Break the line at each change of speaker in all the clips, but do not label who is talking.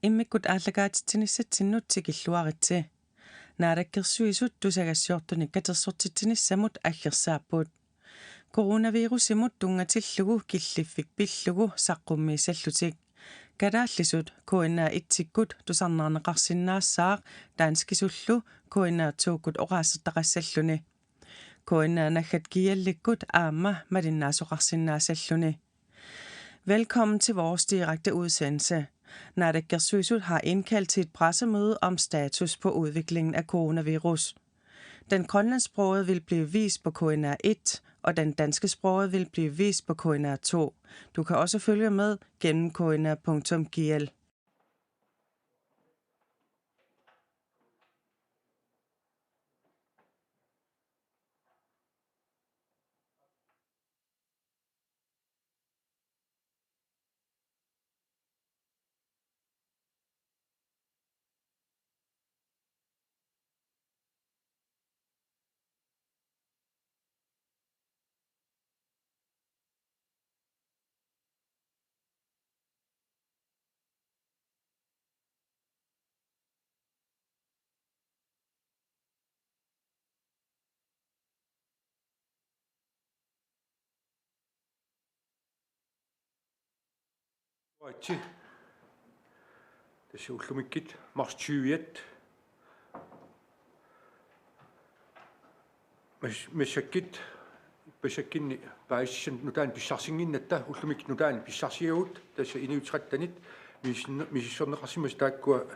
Immikut aallakaatitsinissatsinnuut sikilluaritsi. Naalakkersuisut tusagassiortuni katersortitsinnissamut аллерсааппут. Coronavirusimut tungatillugu killiffik pillugu saqqummiissallutик. Kadaалlisut KNA1-tikkut tusarnaarneqarsinnaassaaq daanskisullu KNA2-kut oqaasertaqassalluni. KNA-naggat kiallikkut aamma malinnaasuqarsinnaasalluni. Velkommen til vores direkte udsendelse. Naalakkersuisut har indkaldt til et pressemøde om status på udviklingen af coronavirus. Den grønlandsksprogede vil blive vist på KNA1, og den danske sproget vil blive vist på KNA2. Du kan også følge med gennem kna.gl.
Right. Tässä ullumikit mars 20. Messakit besakkinni paissan nutaan pissarsinginnatta ullumikit nutaan pissarsiagut tässä inuutrattanit missorneqarsimas taakkua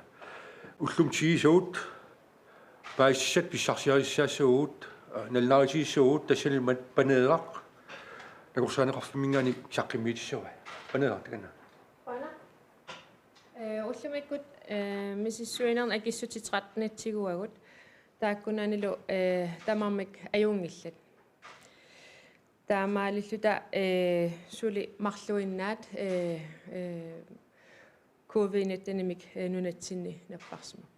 ullum tiisuut paissat pissarsiarissaassuut nalnaarisiissuut tassalima paneeraq nakursaaneqarfimmingaani saqqimiitissua paneeraq takana
Ullumikut misissuinern akissutitratnatiguagut taakkunaanilu tamarmik ajungillat taamaalilluta suli marluinnaat covid-19-nimik nunatsinni napparsumak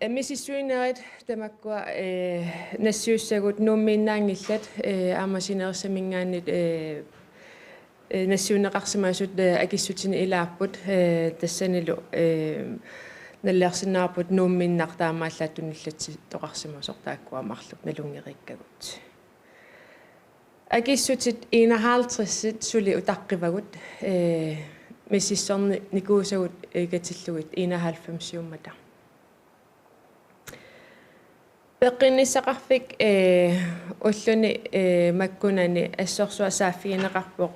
misissuinerit tamakkua nassiussagut numminnaangillat aamasineersamingaannit nassiuneqarsimaasut akissutini ilaarput tassanilu nallersinnaarput nuumminnaq taamaallaattunillatsi toqarsimasoq taakkua marlup nalungeriikkagut akissutit 51 suli utaqqivagut mississorni nikuusagut ikatillugut 91 ummata peqinnissaqarfik ulluni makkunani assorsua saaffigineqarpoq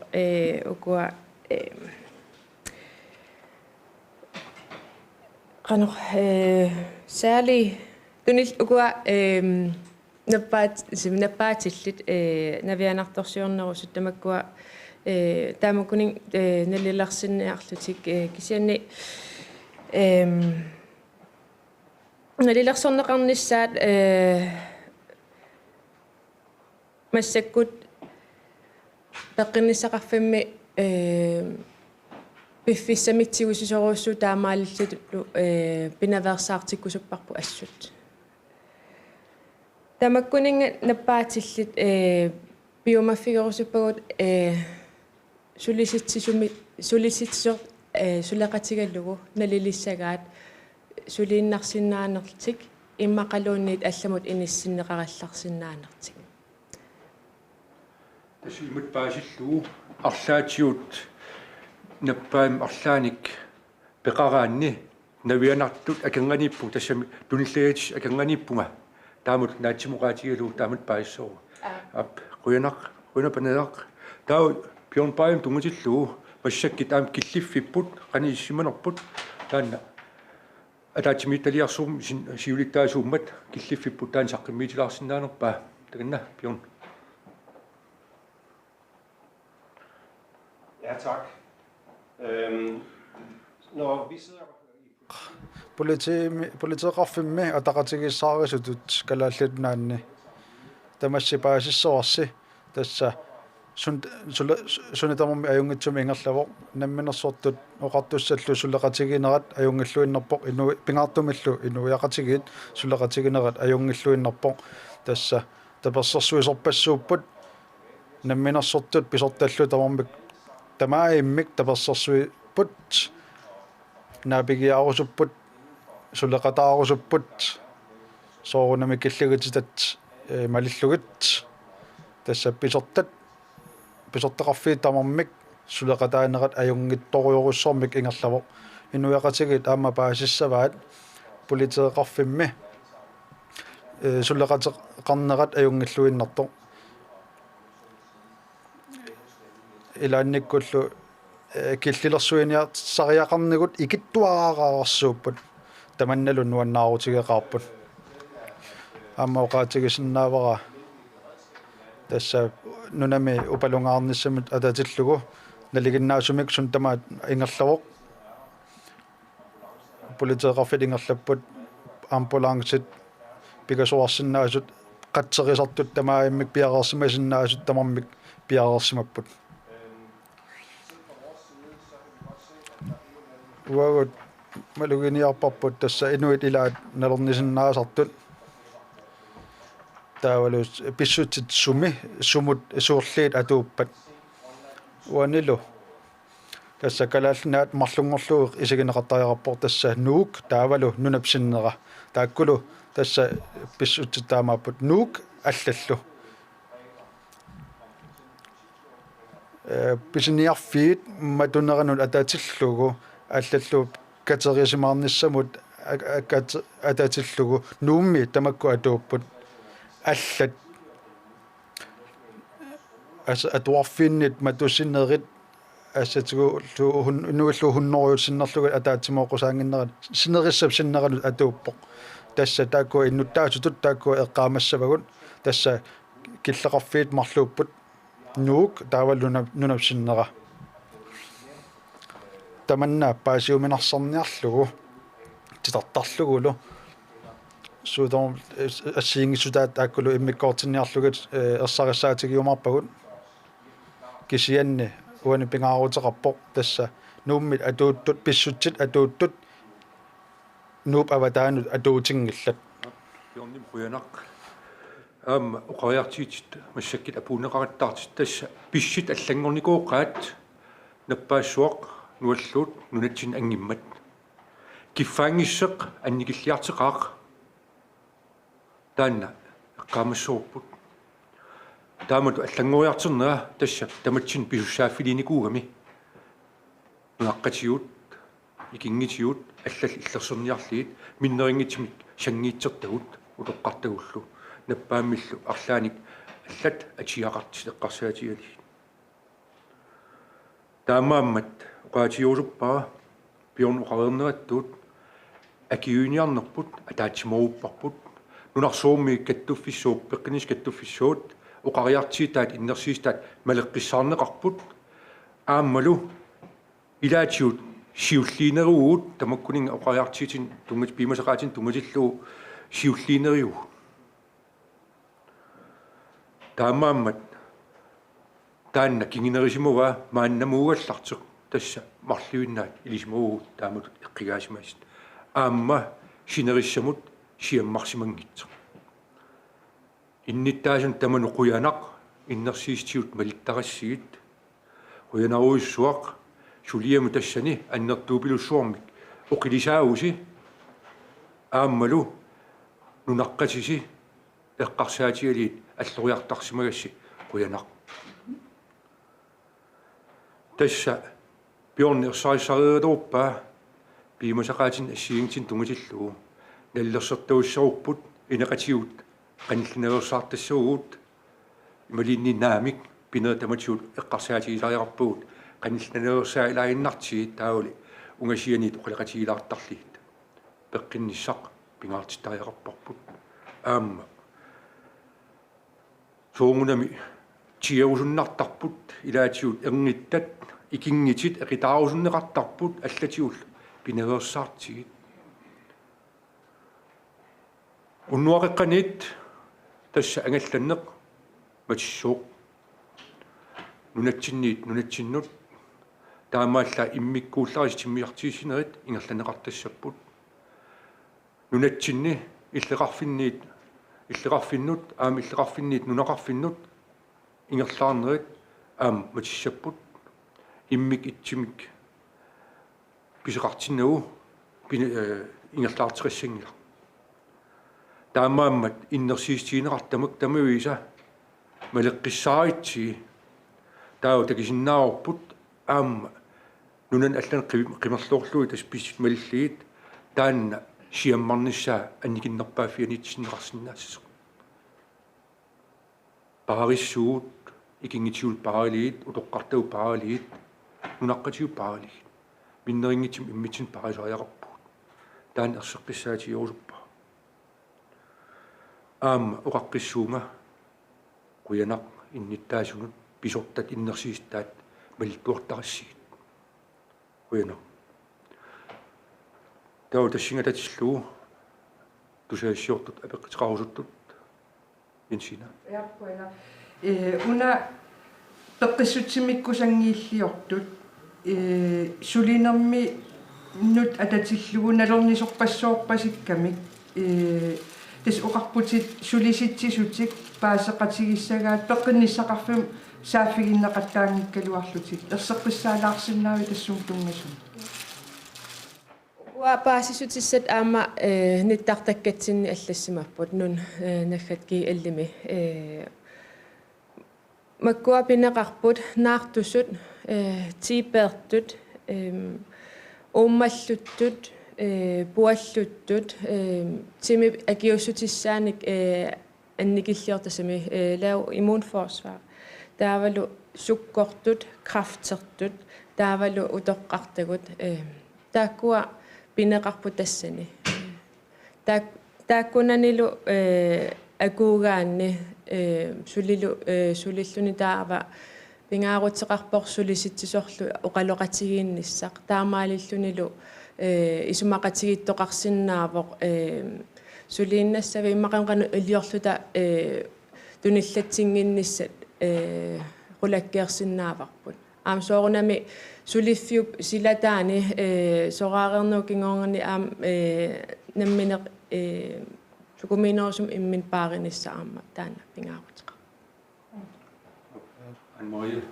ukua qanoq saali tunil ukua nappaatillit navianartorsiornerusut tamakkua taamakkuning nallilarsinniarlutik kisianni nallilersorneqarnissaat massakkut peqinnissaqarfimmi piffissamitsigusisoruussu taamaalillatullu pinaversaartikkusupparpu assut tamakkuninga nappaatillit biomaffigerusuppagut sulisitsisor suleqatigallugu nalilissagaat suliinnarsinnaanertik immaqaluunniit allamut inissinneqarallarsinnaanertik
tasimut paasillugu arlaatiut nappaim arlaanik peqaraanni navianartut akanganippu tassami tunillagit akanganippunga taamut naatsimuqaatigalu taamut paissoru ap quyanaq tau pion paim tungutillugu massakkit aam killiffiput qaniissimanerput taanna ataatimiittaliarsum siulittaasuummat killiffiput taan saqqimmiitilaarsinnaanerpaa takanna pion.
Ja, tak. Når vi sidder
politieqarfimmi ataqatigissaarisuut kalaallatnaanni tamassipaasissoorsi tassa sunitamummi ajungitsumi ingerlavoq namminersortut oqartussallu suleqatiginerat ajungilluinnerpoq inu pingaartumillu inuiaqatigiit suleqatiginerat ajungilluinnerpoq tassa tapersersuisorpassuupput namminersortut pisortallu tamarmik tamaa'immik tapersersui qittarnerput naapigiaarusupput suleqataarusupput soorunami killugititat malillugit tassa pisortaqarfiit tamarmik suleqataanerat ajungittoriurussormik ingerlavoq inuiaqatigit aama paasissavaat puliteeqarfimmi suleqateqarnerat ajungilluinnartoq ilaannikkullu killilersuiniart sariaqarnigut ikittuaqaararsuupput tamannalun nuannaarutigеqарпут аама оqaатигисиннаавара тасса нунами упалунгаарниссамут ататиллугу налигиннаасумик сун тамаат ингерлавоқ политеқарфит ингерлаппут ампулангсит пигасуарсиннаасут қатсерисартут тамааиммик пиарерсимасиннаасут тамармик пиарерсимаппут уагут малугиниарпарпут тасса инуит илаат налернисиннаасартут таавалус писсутит сумут суурлиит атууппат уанилу тасса калаалнаат марлунгорлуик исигинеқартариарпор тасса нуук таавалу нунапсиннера тааккулу тасса писсутит таамааппут нуук аллаллу писиниарфиит матунеранут атаатиллугу аллаллу катерисимаарниссамут атаатиллугу нуумми тамакку атууппут аллат атуарфиннит матуссиннерит ассатигу нуиллу хуннориутсиннерлугат атаатсимооқусаангиннерат синериссап синнеранут атууппоқ тасса таакку иннуттаасутут таакку эққаамассавагут тасса киллеқарфиит марлууппут нуук тааваллуна нунапсиннера таманна паасиуминарсарниарлугу титартарлугулу суудом ассиингисутаат тааккулу иммиккоортинниарлугат ерсариссаатигиумарпагут кисианни уани пингаарутеқарпоқ тасса нууммит атууттут писсутсит атууттут нууп аватаанут атуутингиллат
пионним хуянақ уқариартиит массаккит апуунеқараттаартит тасса писсит аллангорникооқаат наппаассуақ нуаллуут нунатсин ангиммат киффаангиссеқ анникиллиартеқаақ таанна эққаамассууппут таамату аллангориартернера тасса таматсин писуссааффилиникуугами нуаққатиут икингитиут аллал иллерсерниарлиит миннерингитсимик сангиитсертагут утоққартагуллу наппааммиллу арлааник аллат атиақартит эққарсаатиали таамааммат уқаатиулуппаа пион уқарернераттуут акиуниарнерпут атаатсимоуппарпут нунарсуумми каттуффиссууп пеққинис каттуффиссуут уқариартиитаат иннерсиистаат малеққиссаарнеқарпут ааммалу илаатиут сиуллиинеруут тамаккунинга уқариартиитин тунгат пимасеқаатин тунгатиллуу сиуллиинериу таамааммат таанна кингинерисимуга мааннамуугаллартеқ тасса марлуиннаат илисмуу таамут эққигаасимаасит аамма синериссамут сиаммарсимангитсеқ инниттаасун таману қуянақ иннерсиистиут малиттарассигит қуянаруиссуақ сулиаму тассани аннертуупилуссуармик оқилисаагуси ааммалу нунаққатиси эққарсаатигалиит аллориартарсимагасси қуянақ тасса пиорни ерсарissariutorpaa пимасақаатин ассигингтин тунгатиллуу наллерсертауссаруппут инеқатиут қаниллинерсаартассуугут ималинниннаамик пинеретаматиут эққарсаатигисариарпугут қаниллинерсаа илаиннартигит таули унгасианит оқалеқатигилаартарлиит пеққинниссақ пингаартиттариақарпарпут аама соongунами тиаусуннартарпут илаатиут эрниттат икингитит эқитаарусуннеқартарпут аллатиул пинеерсаартигит уннуақеққанит тасса ангалланнеқ матиссууқ нунатсиннут таамаалла иммиккуулларис тиммиартиисинерит ингерланеқартассаппут нунатсинни иллеқарфиннут аами иллеқарфинниит нунақарфиннут ингерлаарнерит аам матиссаппут иммик итсимик писеқартиннагу ингерлаартиқиссангила таамааммат иннерсиистиинеқартамак тамависа малеққиссааритси таау такисиннаарпут аама нунан аллан қимерлоорлуи тас писсит малиллигит таанна сиаммарниссаа анникиннерпааффианитсиннеқарсинаассасу париссуут икингитиул паралиит утоққартагу паралиит нунаққатиу паралиит миннерингитим иммитсин парисариақарпуут таан ерсеққиссаатиорусуппа аама оқаққиссуунга куянақ инниттаасунут писортат иннерсиистаат малиттуартарассигит куянақ тау тассингататиллуу тусаассиортут апеққитеқарусуттут инсина
яаппуила уна пеққиссутсимиккусангииллиортут сулинерми нут ататиллугу налернисорпассоорпасиккамик тас оқарпутит сулиситсисутик паасеқатигиссагаат пеққинниссақарфим сааффигиннеқаттаангиккалуарлутик ерсеққиссаалаарсинаави тассум тунгасум
уапаасисутиссат аама ниттартаккатсинни аллассимарпут нун наггатки аллими маккуа пинеқарпут наартусут тибертут уммаллуттут пуаллуттут тими агиуссутиссааник анникиллиортасами лау иммунфорсвар таавалу суккортут крафтертут таавалу утоққартагут тааккуа пинеқарпу тассани тааккунанилу акуугаанни сулиллуни таава пингаарутеқарпор сулиситсисорлу оқалоқатигиинниссақ таамаалиллунилу исумақатигиттоқарсиннаавоқ сулииннассави иммақанқану илиорлута туниллатсингинниссат qulakkiarsinnaavарпут аам соорунами сулиффиуп силатаани сораарернуукингоорни аам намминеқ сукуминерусум иммин пааринисса аама таана пингаарутеқа
анмоя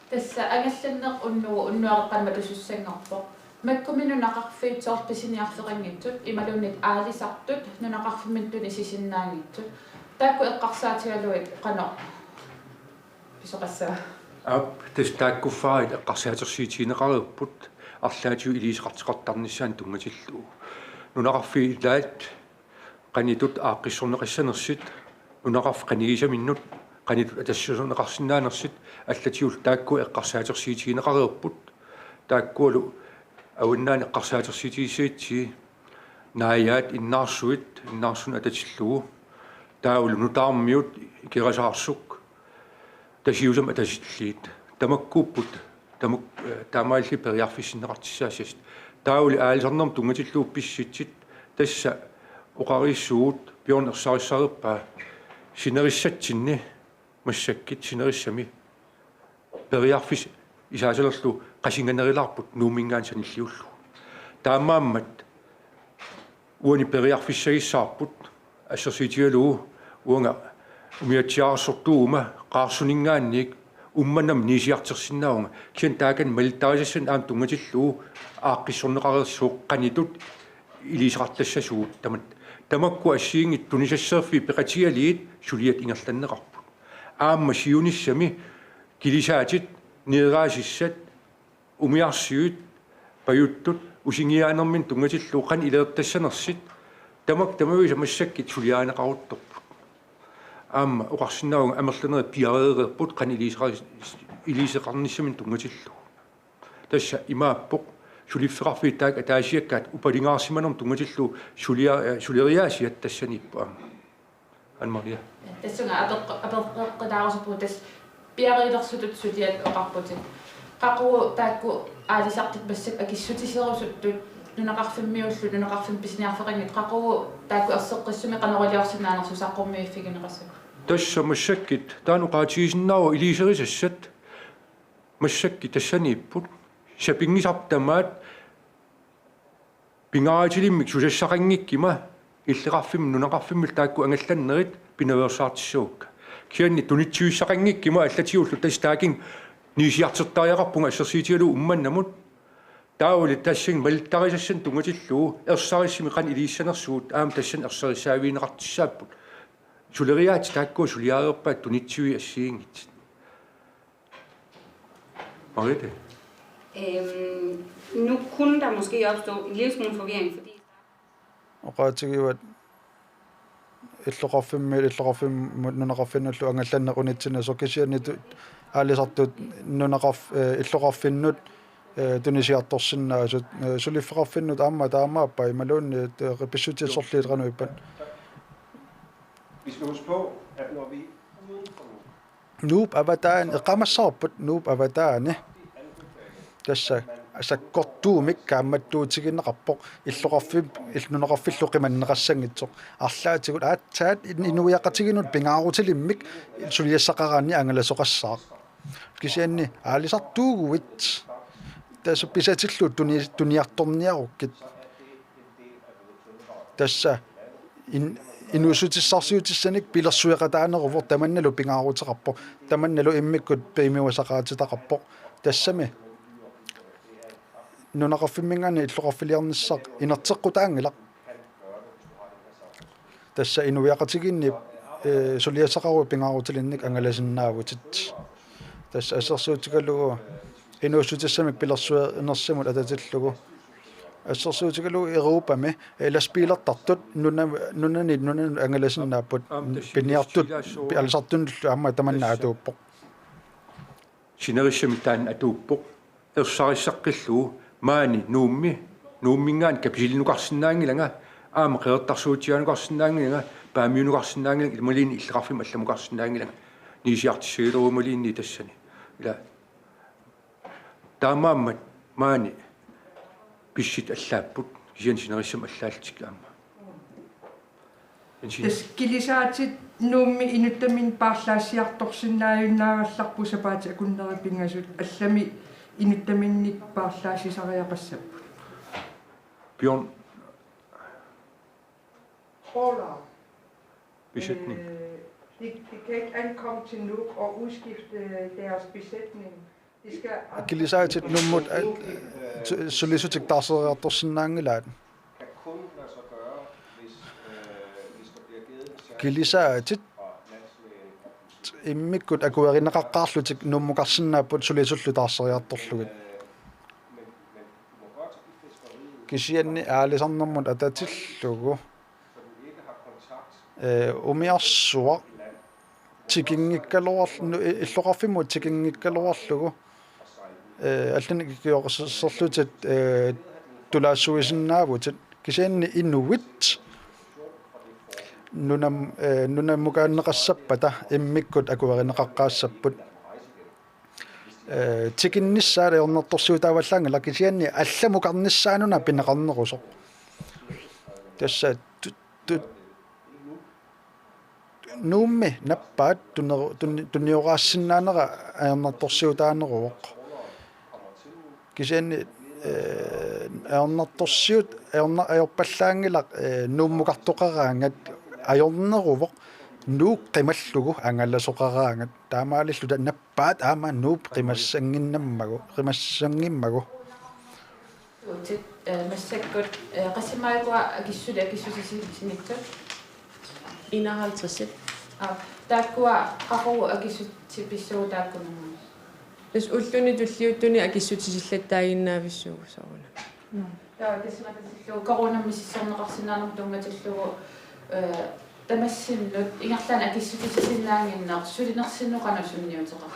тасса агалланнеқ уннуареққанма тусуссангорпо маккуминунақарфиитсоорписиниарлеқангитсут ималунит аалисартут нунақарфимминтуни сисиннаангитсут таакку эққарсаатигалуит қано писоқассаа
ап тестааккуффаарит эққарсаатерсиитинеқарерпут арлаатиу илисеқартеқартарниссаан тунгатиллуу нунақарфиилаат qanitut aaqqissorneqissanersit unaqarf qanigисаминнут qanitut atassусернеқарсинааnersit аллатиул таакку эққарсаатерсиитигинеқарерпут тааккуалу ауиннаани эққарсаатерсиитигиссаитси нааyaat иннаарсун ататиллугу таавулу нутаармиут кирасаарсук тасиусам атасиллиит тамаккууппут тамук таамаалли периарфиссиннеқартиссаассас таавули аалисарнерм тунгатиллуу писситсит тасса оқариссуут пионерсаариссаариппаа синериссатсинни массаккит синериссами периарфис исаасалерлу qasинганерилаарпут нуумингаан саниллиуллу таамааммат уани периарфиссагиссаарпут ассерсиитигалуу уанга умиатсиаарсортуума qaarsuningaannik умманам нисиартерсиннаунга киан таакан малтаасассан аам тунгатиллуу ааққиссорнеқарерсууқ qanitut илисеқартассасуут тамакку ассиингит тунисассерфи пеқатигалиит сулиат ингерланнеқарпут аамма сиуниссами килисаатит нераасиссат умиарсиут паюттут усингиаанермин тунгатиллуу қан илеэртассанерсит тамависа массаккит сулиаанеқарутторпут аама оқарсиннаунга амерланери пиареерерпут қан илисеқарниссамин тунгатиллуу тасса имааппоқ сулиффеқарфиитаак атаасиаккаат упалингаарсиманерм тунгатиллуу сулериаасиат тассаниппу аама анмария
тассунга апеққилаарусуппу тас пиареилерсутут сулиат оқарпутит қақуу таакку аалисартит массак акиссутисерусуттут нунақарфиммиуллу нунақарфим писиниарфеқингит қақуу таакку ерсеққиссуми қанерилиорсинаанерсу саққуммииффигинеқассак
тасса массаккит таану qaatigisinnaava илисерисассат массакки тассаниппут шапингисартамаат пингаатилиммик сусассақангиккима иллеқарфим нунақарфиммил таакку ангалланнерит пинаверсаартиссуукка кианни тунитсуиссақангиккима аллатиуллу тас таакин нисиартертариақарпунга ассерсиитигалу умманнамут тааули тассин малиттарисассан тунгатиллуу ерсарissimi qan илииссанерсуут аама тассан ерсарисаавиинеқартиссааппут сулериаати тааккуу сулиаарерпаат тунитсиуи ассиингит Mariette?
Nu kunne der måske opstå en lille smule forvirring, fordi...
Oqaatigivat иллоqarfimmi nunaqarfinnullu angallannequnitsina sokisiannitu aalisartut nunaqarf иллоqarfinnut tunisiartorsinnaasut suliffeqarfinnut aamma taamaappa imaluunni qipissutiassorliitranu ippan.
Vi skal huske på, at når vi uden for
Nuup avataan eqamassarput nuup avataani tassa asakkortuumik kaammattuutiginneqarpoq illoqarfim ilnunaqarfillu qimanneqassangitsoq arlaatigut aatsaat inuiaqatiginut pingaarutilimmik suliassaqaraanni angalasoqassaaq kisianni aalisartuuguvit tassa pisatillu tuniartorniarukkit tassa inusutissarsiutissanik pilersuiqataaneruvor tamannalu pingaaruteqarpo tamannalu immikkut piimiuasaqaatitaqarpo tassami nunaqarfimmingaani illoqarfiliarnissaq inerteqqutaangilaq tassa inuiaqatiginni suliassaqaru pingaarutelinnik angalasinnaavutit tassa assersuutigallugu inusutissami pilersuinersimut atatillugu assersuutigalu Europami laspiilertartut nunani angalasinnaaput piniartut alsartunullu amma tamannaatuuppoq
Sinerissami taan atuuppoq ersarissaqqilluu maani nuummingaan kapisilnuqarsinnaangilanga aama qeertarsuutianuqarsinnaangilanga paamiunuqarsinnaangilanga ilmaliini illeqarfim allamuqarsinnaangilanga niisiartissagilorumaliinni tassani ila taamaammat maani pissit allaapпут кисиан синерissam аллаалтик аама
тас килисаатит нуумми инуттамин паарлаассиарторсиннааюннааралларпу сапаати акуннерипингасут аллами инуттаминник паарлаассисариақассаппут
Bjørn
Hola.
besætning
De kan ikke ankomme til Nuuk og udskifte deres besætning. De skal...
Kilisaatit nummut sulisutik tarseriartorsinnaangilaat
kan kun lade sig gøre, hvis der bliver givet
kilisaatit immikkut akuerinneqaqqaarlutik nummuqarsinnaaput sulisullu taarseriartorlugit kisianni aalisarnermut atatillugu umiarsuaq tikingikkaluarlu illoqarfimut tikingikkaluarlugu аллани киорсерлутит тулаассуисиннааvutit кисианни иннуит нунаммукааннеқассаппата иммиккут акуеринеқаққаассаппут тикинниссаала ернерторсуутааваллаангала кисианни алламукарниссаануна пинеқарнерусо тасса нуумми наппаат туниораассиннаанера аернерторсуутаанеруоқ кисианни аернерторсиут аерпаллаангилақ нууммукартоқараангат аёрнерувоқ нуук қималлугу ангалласоқараангат таамаалиллута наппаат аама нууп қимассангиннаммагу қимассангиммагу
тит массаккут қассимаалуа акиссусисиниттут
51
тааккуа қақу акиссутиписсуутааккунамма
тас уллуни туллиуттуни акиссутисиллаттаагиннаависсуугу саруна
таа тасматасиллу коронаммиссорнеқарсинаанер тунгатиллугу тамассиннут ингерлаан акиссутисиллаангиннеқ сулинерсиннуқана сунниутеқар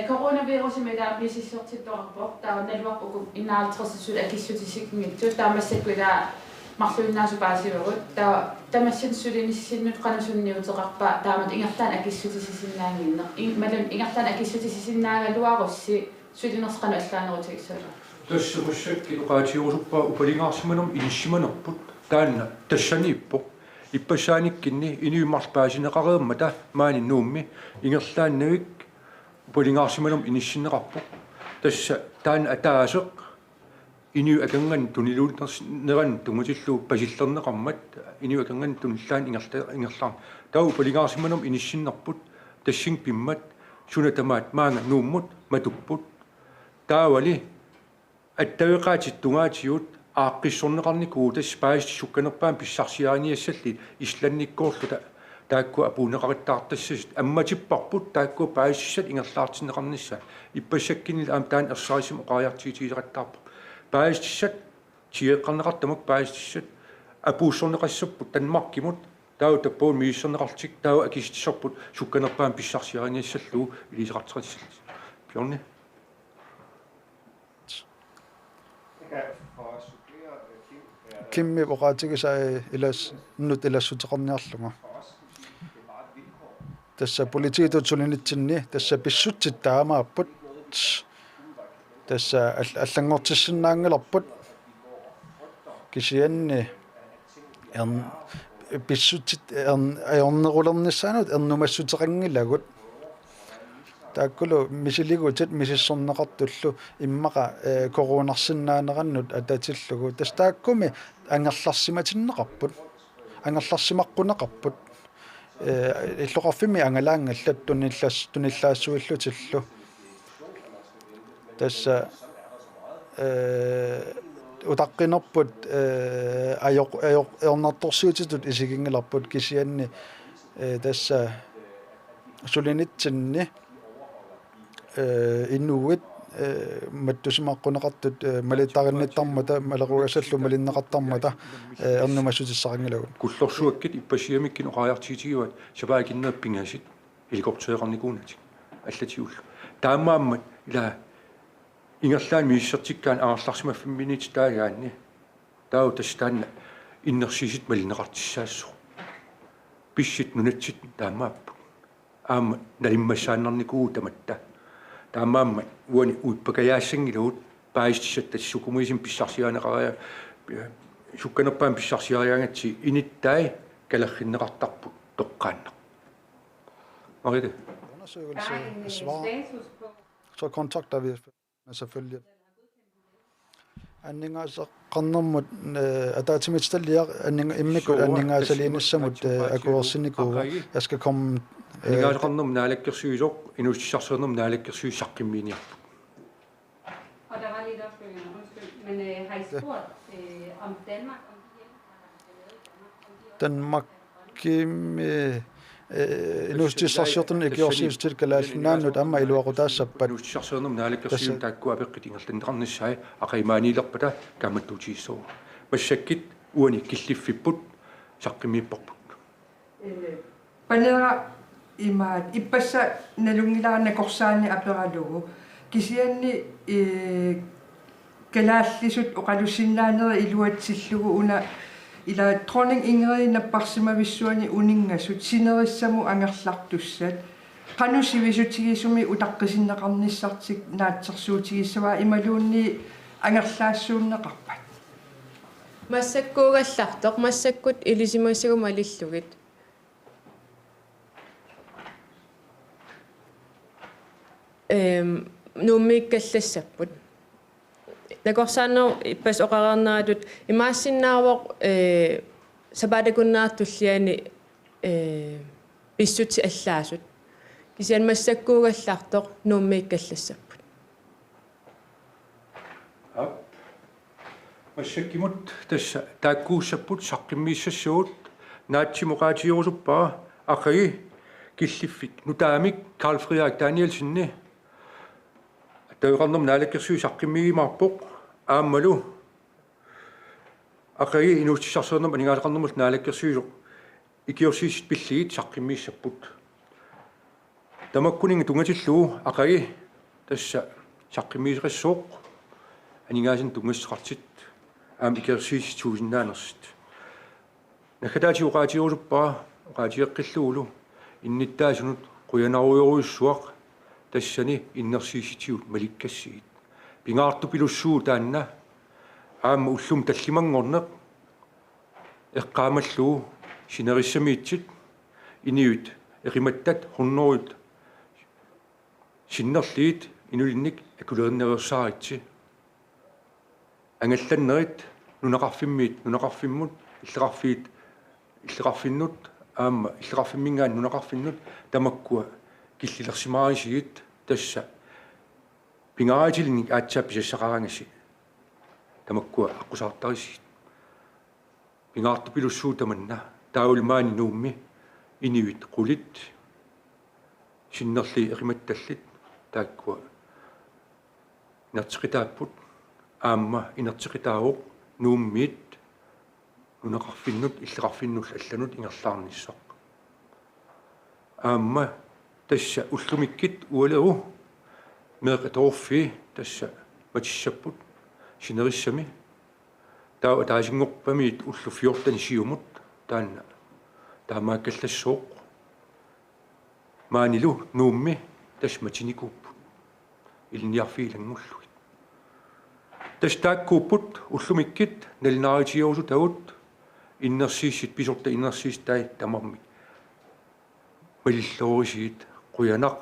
коронавирусимида писиссортитторарпо таа налуарпуку инаалтерсисут акиссутисиккингитсу таамассаккула марлуиннаасупаасивагут таа тамассин сулиниссиннут канасунниутеқарпа таамат ингерлаан акиссутисисиннаангиннеқ малун ингерлаан акиссутисисиннаагалуарусси сулинерсқану аллаанерутигиссала
тассамассакки луқаатиурусуппа упалингаарсиманум иниссиманерпут таанна тассанииппо иппасааниккинни инуиммарлпаасинеқареермата маани нуумми ингерлааннавик упалингаарсиманум иниссинеқарпо тасса таана атаасеқ иню аканган тунилуутнеран тунгутиллуу пасиллернеқармат иню аканган туниллаан ингерлаан таа упалингаарсиманум иниссиннерпут тассин пиммат sunatamaat maanga nuummut matupput taawali аттавеқаатиттунгаатиут ааққиссорнеқарникуу тас паис сукканерпаан писсарсиааниассалли исланниккоорлута таакку апуунеқариттаартассасит амматиппарпут таакку паиссат ингерлаартинеқарнisса иппассаккинил аам таан ерсарисим оқариартиитиилеқаттаарпа паиссат тиеққарнеқартамак паиссат апууссорнеқассаппут танмаркимут тау таппуун мииссорнеқартик тау акистиссарпут сукканерпаан писсарсиааниассаллуу илисеқартиқассалли пиорни
Kimmi oqaatigisai ilas nut ilassutiqarniarlunga tassa politiitutsulinitsinni tassa pissuttittaamaapput tassa allangortissinnaangelarput kisianni pissuttit ajornerulernissaanut ernumassutiqangilagut taakkulu misiligutit misissorneqartullu immaqa koronarsinnaanerannut atatillugu tastaakkumi angerlarsimatinneqarput angerlarsimaqqunneqarput illoqarfimi angalaangallat tunillaassuillutillu tassa utaqqinerput ayornartorsuutitut isigingelarput kisianni tassa sulinitsinni innuit mattusimaqqunaqartut malittarinnittarmata maleruasallu malinneqartarmata ernumassutissaqangilagut
kullorsuakkit ippasiamikkin oqaartiitigivat sapaakinnerpingasit helikoptereqarnikuunatik allatiullu taammaammat ila ingerlaan miissertikkaan aarlarsimaffiminit taagaanni tau tastaanna innersiisit malinneqartissaassor pissit nunatsit taammaappu aamma nalimmassaannarnikuu tamatta taammaamma uani uippakayaassangiluut paistissat tassukumuisin pissarsiaaneqaria sukkanerpaan pissarsiariangatsi inittai kalerrinneqartarput toqqaanneq maride
så kontakter vi selvfølgelig anningaasaqarnermut ataatimitstalliaq immikku anningaasaliinissamut akuersinnikuuga jeg skal komme
anningaasaqarnerm naalakkersuisoq inussissarsuernerm naalakkersuissaqqimminiarpu
Og der var lidt opfølgende, undskyld, men har I spurgt om Danmark, om de hjælpepakker, der er lavet i Danmark?
inustissarsiortun ikiorsiustil kalaallunaannut amma iluaqutaassappat
inussissarsuernerm naalakkersuim taakku apeqqitiingerlanneqarnissai aqaimaaniilerpata kaammattuutiissoo massakkit uani killiffipput saqqimiipparput
Panera imaat ippassa nalungilaarna korsaanni aperalugu kisianni kalaallisut oqalussinnaaneria iluatsillugu una ila dronning Ingrid napparsimavissuani uningasut sinerissamu angerlartussat qanusivisutigissumi utaqqisinnaqarnissartik naatsersuutigissava imaluunni angerlaassuunneqarpat
массаккуугаллартоқ массаккут илисимассагума алиллугит нууммиккаллассаппут такорсааннер иппас оқарернаатут имаассиннаавоқ сапаатакуннаартуллиани писсути аллаасут кисиан массаккуугаллартоқ нууммиккаллассаппут
массаккимут тасса тааккууссаппут саққиммииссассуут наатсимоқаатиорусуппаа ақаги киллиффик нутаамик Карл Фридрих Даниэлсинни тауқарнерм наалаккерсуи саққиммигимаарпоқ ааммалу ақаги инуутиссарсуернерм анингаалеқарнермут наалаккерсуисоқ икиорсиисит пиллигит саққиммииссаппут тамаккунинг тунгатиллуу ақаги тасса саққиммиисеқассооқ анингаасин тунгассеқартит аам икиорсиисит суусиннаанерсит накатаати уqaatiоруппаа уqaatiеққиллуулу инниттаасунут қуянаруйоруйуссуақ тассани иннерсииситиут маликкассигит пингаарту пилуссуу таанна аама уллум таллимангорнеқ эққаамаллуу синериссамиитсит иниут эқиматтат хуннорут синнерлиит инулинник акулериннериерсааритси ангалланнерит нунақарфиммут иллеқарфиннут аама иллеқарфиммингаан нунақарфиннут тамаккуа киллилерсимаарисигит тасса пингаатилник аатсаа писассақарангаси тамаккуа аққусаартарисигит пингаарту пилуссуу таманна таулмаани нуумми иниуит қулит синнерли эқиматталлит тааккуа нартиқитааппут аамма инертиқитаавоқ нууммиит нунеқарфиннут иллеқарфиннул алланут ингерлаарниссоқ аамма тасса уллумиккит уалеру меқаторфи тасса матиссаппут синериссами таа таасингорпамиит уллу 14 сиумут таанна таамааккаллассооқ маанилу нуумми тас матиникууппут илниарфиилангуллуит тас тааккууппут уллумиккит налинааритиорусу тавут иннерсииссит писорта иннерсиис таи тамарми малиллоорисиит қуянақ